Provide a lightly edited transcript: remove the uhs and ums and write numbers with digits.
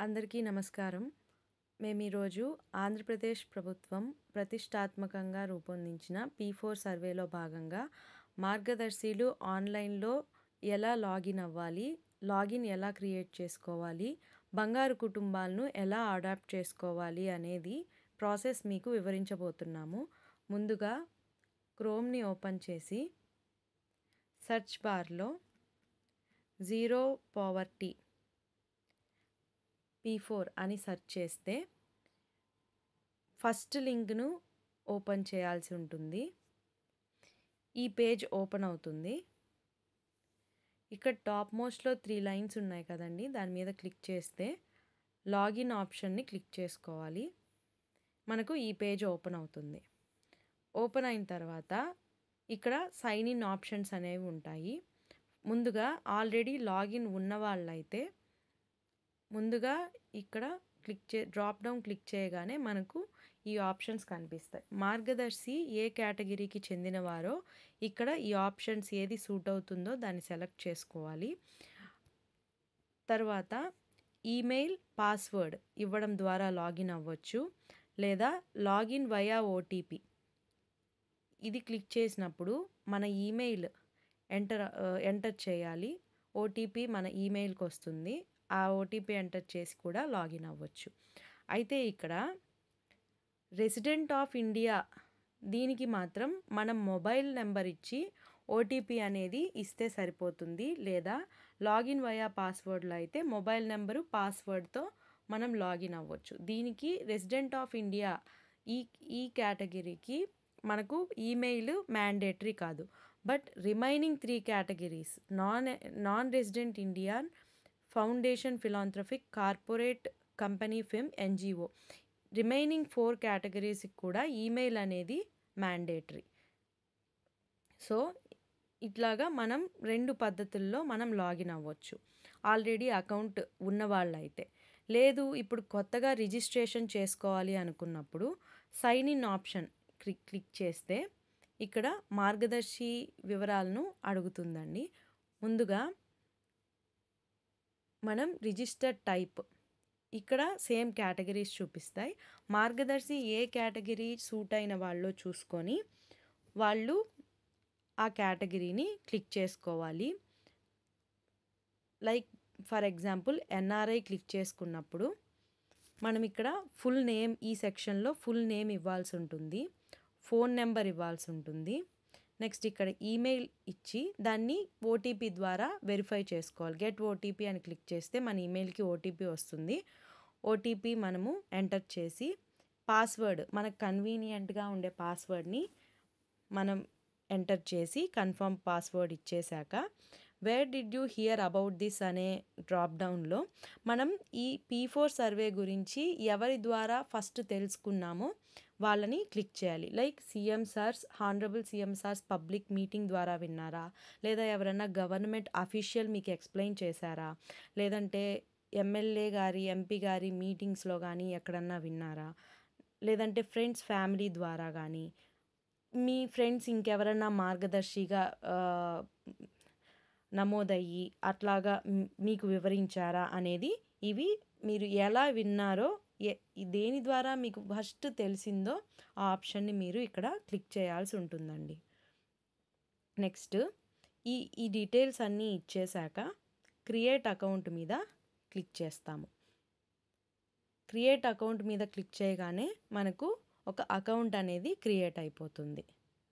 అందరికీ నమస్కారం. మేము ఈరోజు ఆంధ్రప్రదేశ్ ప్రభుత్వం ప్రతిష్టాత్మకంగా రూపొందించిన P4 సర్వేలో భాగంగా మార్గదర్శిలు ఆన్లైన్లో ఎలా లాగిన్ అవ్వాలి, లాగిన్ ఎలా క్రియేట్ చేసుకోవాలి, బంగారు కుటుంబాలను ఎలా అడాప్ట్ చేసుకోవాలి అనేది ప్రాసెస్ మీకు వివరించబోతున్నాము. ముందుగా క్రోమ్ని ఓపెన్ చేసి సెర్చ్ బార్లో జీరో పావర్టీ P4 అని సెర్చ్ చేస్తే ఫస్ట్ లింక్ను ఓపెన్ చేయాల్సి ఉంటుంది. ఈ పేజ్ ఓపెన్ అవుతుంది. ఇక్కడ టాప్ మోస్ట్లో 3 లైన్స్ ఉన్నాయి కదండి, దాని మీద క్లిక్ చేస్తే లాగిన్ ఆప్షన్ని క్లిక్ చేసుకోవాలి. మనకు ఈ పేజ్ ఓపెన్ అవుతుంది. ఓపెన్ అయిన తర్వాత ఇక్కడ సైన్ ఇన్ ఆప్షన్స్ అనేవి ఉంటాయి. ముందుగా ఆల్రెడీ లాగిన్ ఉన్న వాళ్ళైతే ముందుగా ఇక్కడ డ్రాప్ డౌన్ క్లిక్ చేయగానే మనకు ఈ ఆప్షన్స్ కనిపిస్తాయి. మార్గదర్శి ఏ కేటగిరీకి చెందినవారో ఇక్కడ ఈ ఆప్షన్స్ ఏది సూట్ అవుతుందో దాన్ని సెలెక్ట్ చేసుకోవాలి. తర్వాత ఈమెయిల్ పాస్వర్డ్ ఇవ్వడం ద్వారా లాగిన్ అవ్వచ్చు, లేదా లాగిన్ వయా ఓటీపీ ఇది క్లిక్ చేసినప్పుడు మన ఈమెయిల్ ఎంటర్ చేయాలి. ఓటీపీ మన ఈమెయిల్కి వస్తుంది. ఆ ఓటీపీ ఎంటర్ చేసి కూడా లాగిన్ అవ్వచ్చు. అయితే ఇక్కడ రెసిడెంట్ ఆఫ్ ఇండియా దీనికి మాత్రం మనం మొబైల్ నెంబర్ ఇచ్చి ఓటీపీ అనేది ఇస్తే సరిపోతుంది, లేదా లాగిన్ వయా పాస్వర్డ్లో అయితే మొబైల్ నెంబరు పాస్వర్డ్తో మనం లాగిన్ అవ్వచ్చు. దీనికి రెసిడెంట్ ఆఫ్ ఇండియా ఈ కేటగిరీకి మనకు ఈమెయిల్ మ్యాండేటరీ కాదు. But remaining 3 categories non resident Indian, foundation, philanthropic, corporate, company, firm, NGO remaining 4 కేటగిరీస్కి కూడా ఈమెయిల్ అనేది మ్యాండేటరీ. సో ఇట్లాగా మనం 2 పద్ధతుల్లో మనం లాగిన్ అవ్వచ్చు. ఆల్రెడీ అకౌంట్ ఉన్న వాళ్ళైతే. లేదు ఇప్పుడు కొత్తగా రిజిస్ట్రేషన్ చేసుకోవాలి అనుకున్నప్పుడు సైన్ ఇన్ ఆప్షన్ క్లిక్ చేస్తే ఇక్కడ మార్గదర్శి వివరాలను అడుగుతుందండి. ముందుగా మనం రిజిస్టర్ టైప్ ఇక్కడ సేమ్ కేటగిరీస్ చూపిస్తాయి. మార్గదర్శి ఏ కేటగిరీ సూట్ అయిన వాళ్ళో చూసుకొని వాళ్ళు ఆ కేటగిరీని క్లిక్ చేసుకోవాలి. Like for example NRI click చేసుకున్నప్పుడు మనం ఇక్కడ ఫుల్ నేమ్, ఈ సెక్షన్లో ఫుల్ నేమ్ ఇవ్వాల్సి ఉంటుంది, ఫోన్ నెంబర్ ఇవ్వాల్సి ఉంటుంది. నెక్స్ట్ ఇక్కడ ఈమెయిల్ ఇచ్చి దాన్ని ఓటీపీ ద్వారా వెరిఫై చేసుకోవాలి. గెట్ ఓటీపీ అని క్లిక్ చేస్తే మన ఈమెయిల్కి ఓటీపీ వస్తుంది. ఓటీపీ మనము ఎంటర్ చేసి పాస్వర్డ్ మనకు కన్వీనియంట్గా ఉండే పాస్వర్డ్ని మనం ఎంటర్ చేసి కన్ఫర్మ్ పాస్వర్డ్ ఇచ్చేశాక where did you hear about this అనే డ్రాప్ డౌన్లో మనం ఈ P4 సర్వే గురించి ఎవరి ద్వారా ఫస్ట్ తెలుసుకున్నామో వాళ్ళని క్లిక్ చేయాలి. Like CM sirs, honourable CM sirs public meeting ద్వారా విన్నారా, లేదా ఎవరైనా గవర్నమెంట్ అఫీషియల్ మీకు ఎక్స్ప్లెయిన్ చేశారా, లేదంటే ఎమ్మెల్యే గారి, ఎంపీ గారి మీటింగ్స్లో కానీ ఎక్కడన్నా విన్నారా, లేదంటే ఫ్రెండ్స్, ఫ్యామిలీ ద్వారా కానీ, మీ ఫ్రెండ్స్ ఇంకెవరన్నా మార్గదర్శిగా నమోదయ్యి అట్లాగా మీకు వివరించారా అనేది, ఇవి మీరు ఎలా విన్నారో దేని ద్వారా మీకు ఫస్ట్ తెలిసిందో ఆ ఆప్షన్ని మీరు ఇక్కడ క్లిక్ చేయాల్సి ఉంటుందండి. నెక్స్ట్ ఈ డీటెయిల్స్ అన్నీ ఇచ్చేశాక క్రియేట్ అకౌంట్ మీద క్లిక్ చేస్తాము. క్రియేట్ అకౌంట్ మీద క్లిక్ చేయగానే మనకు ఒక అకౌంట్ అనేది క్రియేట్ అయిపోతుంది.